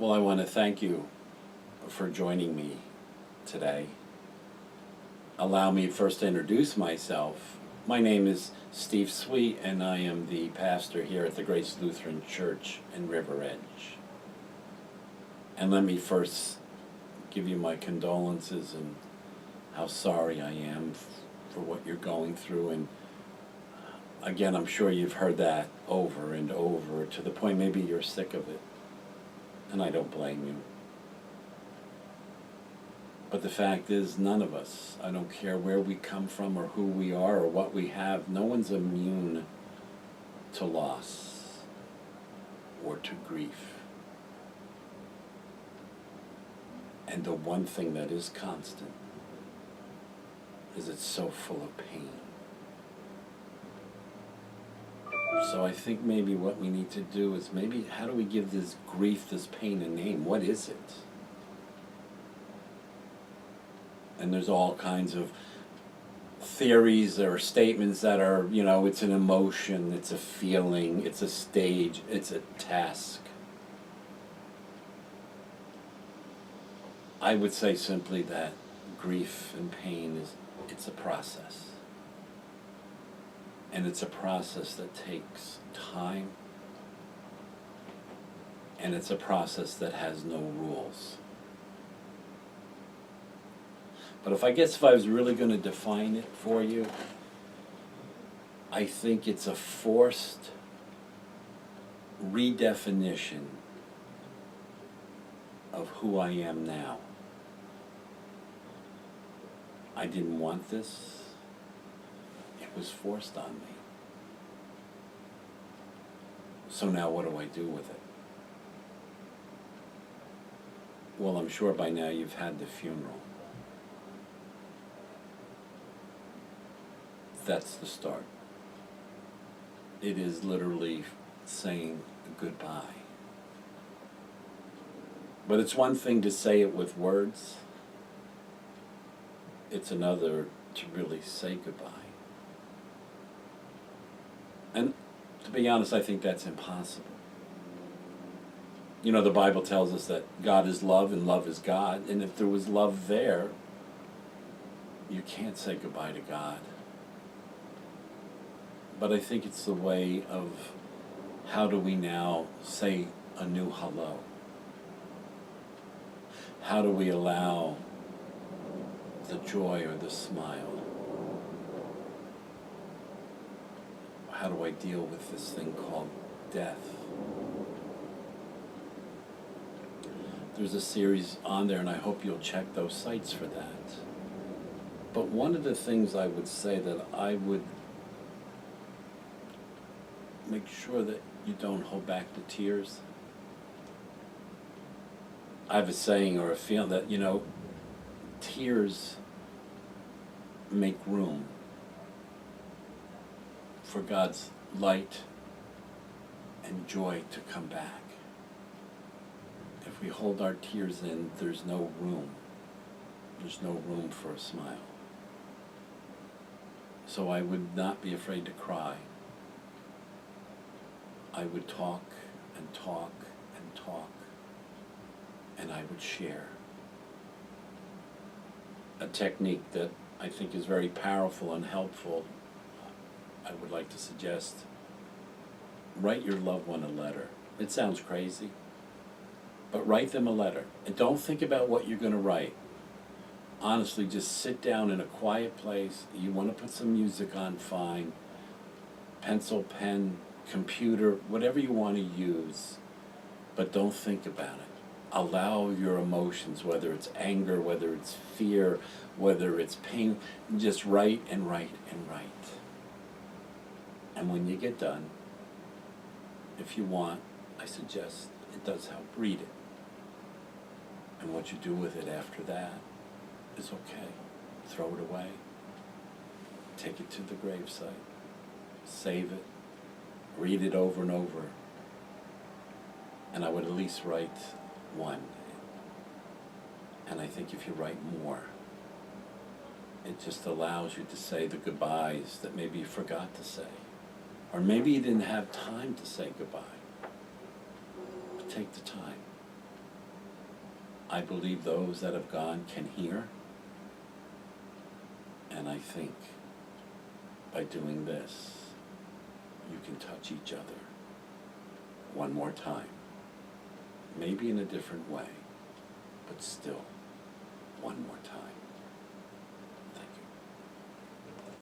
Well, I want to thank you for joining me today. Allow me first to introduce myself. My name is Steve Sweet, and I am the pastor here at the Grace Lutheran Church in River Edge. And let me first give you my condolences and how sorry I am for what you're going through. And again, I'm sure you've heard that over and over to the point maybe you're sick of it. And I don't blame you. But the fact is, none of us, I don't care where we come from or who we are or what we have, no one's immune to loss or to grief. And the one thing that is constant is it's so full of pain. So I think maybe what we need to do is maybe how do we give this grief, this pain a name? What is it? And there's all kinds of theories or statements that are, it's an emotion, it's a feeling, it's a stage, it's a task. I would say simply that grief and pain it's a process. And it's a process that takes time. And it's a process that has no rules. But if I was really going to define it for you, I think it's a forced redefinition of who I am now. I didn't want this. It was forced on me. So now what do I do with it? Well, I'm sure by now you've had the funeral. That's the start. It is literally saying goodbye. But it's one thing to say it with words. It's another to really say goodbye. And to be honest, I think that's impossible. The Bible tells us that God is love and love is God. And if there was love there, you can't say goodbye to God. But I think it's the way of how do we now say a new hello? How do we allow the joy or the smile? How do I deal with this thing called death? There's a series on there, and I hope you'll check those sites for that. But one of the things I would say that I would make sure that you don't hold back the tears. I have a saying or a feeling that, tears make room for God's light and joy to come back. If we hold our tears in, there's no room. There's no room for a smile. So I would not be afraid to cry. I would talk and talk and talk, and I would share. A technique that I think is very powerful and helpful, I would like to suggest, write your loved one a letter. It sounds crazy, but write them a letter. And don't think about what you're going to write. Honestly, just sit down in a quiet place. You want to put some music on, fine. Pencil, pen, computer, whatever you want to use, but don't think about it. Allow your emotions, whether it's anger, whether it's fear, whether it's pain, just write and write and write. And when you get done, if you want, I suggest it does help, read it. And what you do with it after that is okay. Throw it away. Take it to the gravesite. Save it. Read it over and over. And I would at least write one. And I think if you write more, it just allows you to say the goodbyes that maybe you forgot to say. Or maybe you didn't have time to say goodbye. But take the time. I believe those that have gone can hear. And I think by doing this, you can touch each other one more time. Maybe in a different way, but still one more time.